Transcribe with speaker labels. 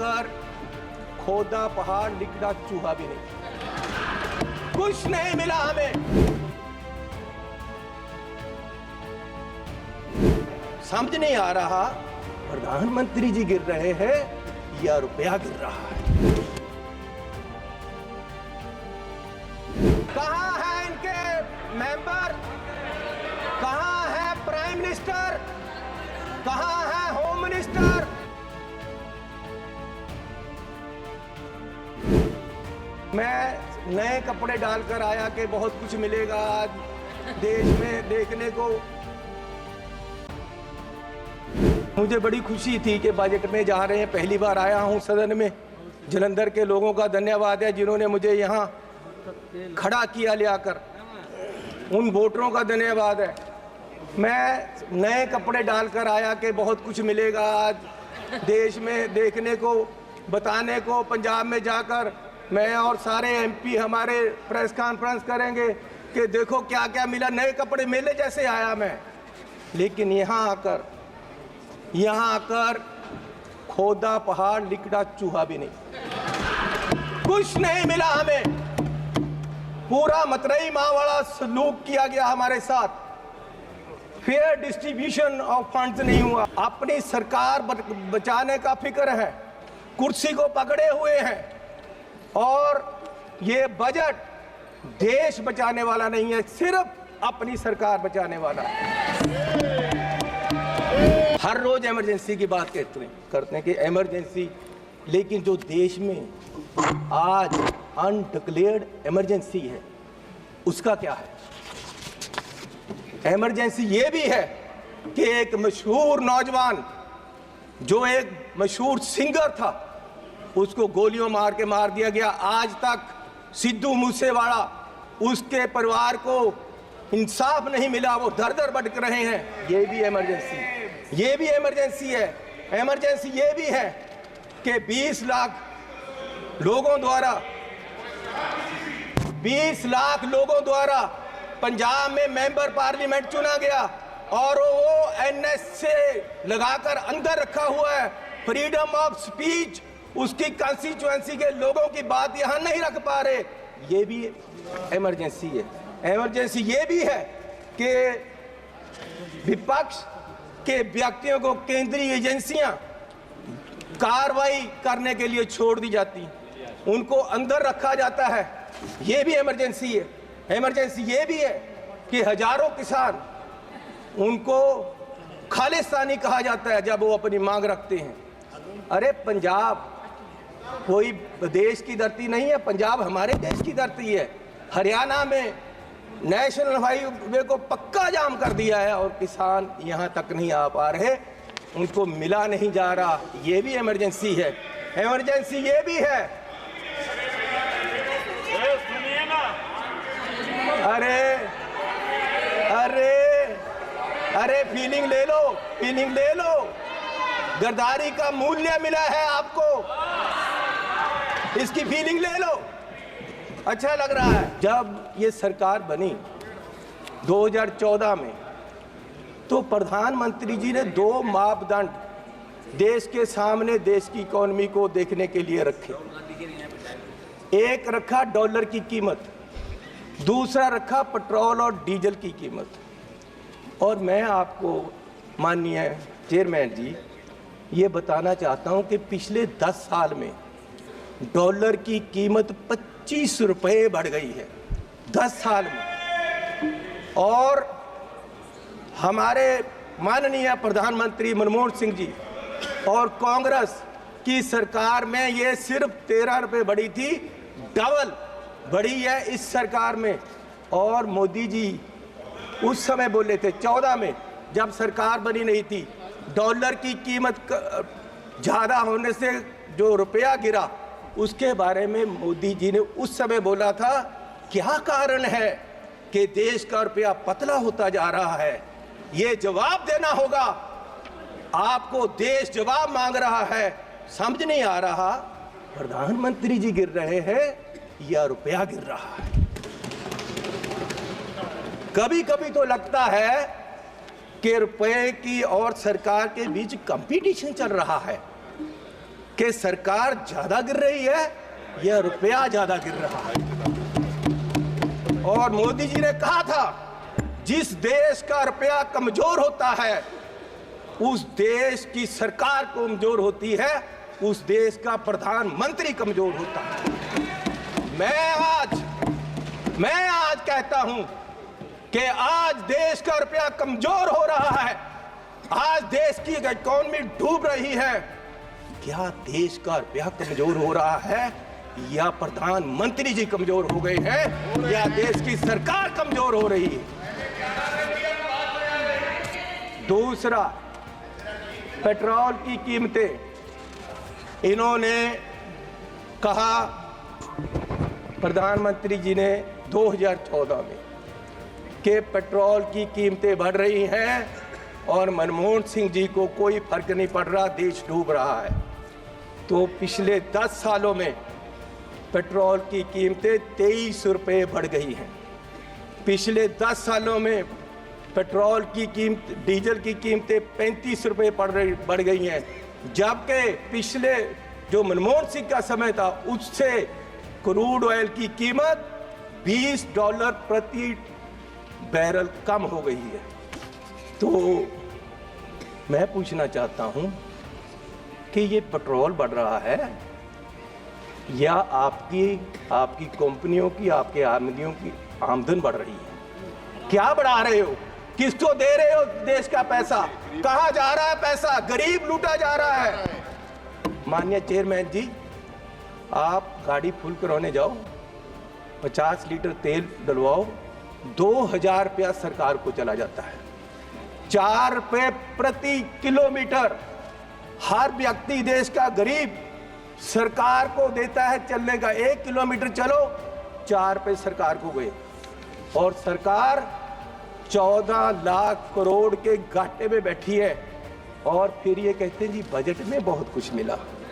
Speaker 1: आकर खोदा पहाड़ निकला चूहा भी नहीं, कुछ नहीं मिला हमें। समझ नहीं आ रहा प्रधानमंत्री जी गिर रहे हैं या रुपया गिर रहा है। कहां है इनके मेंबर, कहां है प्राइम मिनिस्टर, कहां है होम मिनिस्टर? मैं नए कपड़े डालकर आया कि बहुत कुछ मिलेगा आज देश में देखने को। मुझे बड़ी खुशी थी कि बजट में जा रहे हैं। पहली बार आया हूं सदन में। जलंधर के लोगों का धन्यवाद है जिन्होंने मुझे यहां खड़ा किया ले आकर। उन वोटरों का धन्यवाद है। मैं नए कपड़े डालकर आया कि बहुत कुछ मिलेगा आज देश में देखने को, बताने को। पंजाब में जाकर मैं और सारे एमपी हमारे प्रेस कॉन्फ्रेंस करेंगे कि देखो क्या क्या मिला। नए कपड़े मेले जैसे आया मैं, लेकिन यहाँ आकर खोदा पहाड़ निकला चूहा भी नहीं, कुछ नहीं मिला हमें। पूरा मतरई माँ वाला सलूक किया गया हमारे साथ। फेयर डिस्ट्रीब्यूशन ऑफ फंड्स नहीं हुआ। अपनी सरकार बचाने का फिक्र है, कुर्सी को पकड़े हुए हैं। और ये बजट देश बचाने वाला नहीं है, सिर्फ अपनी सरकार बचाने वाला है। हर रोज इमरजेंसी की बात करते हैं कि इमरजेंसी, लेकिन जो देश में आज अनडिक्लेयर्ड इमरजेंसी है उसका क्या है? इमरजेंसी ये भी है कि एक मशहूर नौजवान जो एक मशहूर सिंगर था उसको गोलियों मार के मार दिया गया। आज तक सिद्धू मूसेवाला, उसके परिवार को इंसाफ नहीं मिला, वो दर दर भटक रहे हैं। ये भी इमरजेंसी, ये भी इमरजेंसी है। इमरजेंसी ये भी है कि 20 लाख लोगों द्वारा पंजाब में मेंबर पार्लियामेंट चुना गया और वो एनएस से लगाकर अंदर रखा हुआ है। फ्रीडम ऑफ स्पीच, उसकी कंस्टिट्यूएंसी के लोगों की बात यहां नहीं रख पा रहे। ये भी इमरजेंसी है। इमरजेंसी ये भी है कि विपक्ष के व्यक्तियों को केंद्रीय एजेंसियां कार्रवाई करने के लिए छोड़ दी जाती, उनको अंदर रखा जाता है। ये भी इमरजेंसी है। इमरजेंसी ये भी है कि हजारों किसान, उनको खालिस्तानी कहा जाता है जब वो अपनी मांग रखते हैं। अरे पंजाब कोई देश की धरती नहीं है, पंजाब हमारे देश की धरती है। हरियाणा में नेशनल हाईवे को पक्का जाम कर दिया है और किसान यहाँ तक नहीं आ पा रहे, उनको मिला नहीं जा रहा। ये भी इमरजेंसी है। इमरजेंसी ये भी है, अरे फीलिंग ले लो। गद्दारी का मूल्य मिला है आपको, इसकी फीलिंग ले लो। अच्छा लग रहा है। जब ये सरकार बनी 2014 में, तो प्रधानमंत्री जी ने 2 मापदंड देश के सामने देश की इकोनॉमी को देखने के लिए रखे। एक रखा डॉलर की कीमत, दूसरा रखा पेट्रोल और डीजल की कीमत। और मैं आपको माननीय चेयरमैन जी ये बताना चाहता हूं कि पिछले 10 साल में डॉलर की कीमत 25 रुपये बढ़ गई है 10 साल में। और हमारे माननीय प्रधानमंत्री मनमोहन सिंह जी और कांग्रेस की सरकार में ये सिर्फ 13 रुपये बढ़ी थी, डबल बढ़ी है इस सरकार में। और मोदी जी उस समय बोले थे 14 में, जब सरकार बनी नहीं थी, डॉलर की कीमत ज़्यादा होने से जो रुपया गिरा, उसके बारे में मोदी जी ने उस समय बोला था क्या कारण है कि देश का रुपया पतला होता जा रहा है। ये जवाब देना होगा आपको, देश जवाब मांग रहा है। समझ नहीं आ रहा प्रधानमंत्री जी गिर रहे हैं या रुपया गिर रहा है। कभी कभी तो लगता है कि रुपए की और सरकार के बीच कंपटीशन चल रहा है। कि सरकार ज्यादा गिर रही है या रुपया ज्यादा गिर रहा है। और मोदी जी ने कहा था, जिस देश का रुपया कमजोर होता है उस देश की सरकार कमजोर होती है, उस देश का प्रधानमंत्री कमजोर होता है। मैं आज कहता हूं कि आज देश का रुपया कमजोर हो रहा है, आज देश की इकोनॉमी डूब रही है। क्या देश का रुपया कमजोर हो रहा है या प्रधानमंत्री जी कमजोर हो गए हैं या देश की सरकार कमजोर हो रही है? दूसरा, पेट्रोल की कीमतें, इन्होंने कहा, प्रधानमंत्री जी ने 2014 में कि पेट्रोल की कीमतें बढ़ रही हैं और मनमोहन सिंह जी को कोई फर्क नहीं पड़ रहा, देश डूब रहा है। तो पिछले 10 सालों में पेट्रोल की कीमतें 23 रुपये बढ़ गई हैं। पिछले 10 सालों में पेट्रोल की कीमत, डीजल की कीमतें 35 रुपये बढ़ गई हैं, जबकि पिछले जो मनमोहन सिंह का समय था उससे क्रूड ऑयल की कीमत $20 प्रति बैरल कम हो गई है। तो मैं पूछना चाहता हूं कि ये पेट्रोल बढ़ रहा है या आपकी कंपनियों की, आपके आदमियों की आमदन बढ़ रही है? क्या बढ़ा रहे हो? किसको दे रहे हो देश का पैसा? कहां जा रहा है पैसा? गरीब लूटा जा रहा है। माननीय चेयरमैन जी, आप गाड़ी फुल कराने जाओ, 50 लीटर तेल डलवाओ, 2000 रुपया सरकार को चला जाता है। 4 रुपये प्रति किलोमीटर हर व्यक्ति, देश का गरीब, सरकार को देता है चलने का। 1 किलोमीटर चलो 4 रुपये सरकार को गए, और सरकार 14 लाख करोड़ के घाटे में बैठी है। और फिर ये कहते हैं जी बजट में बहुत कुछ मिला।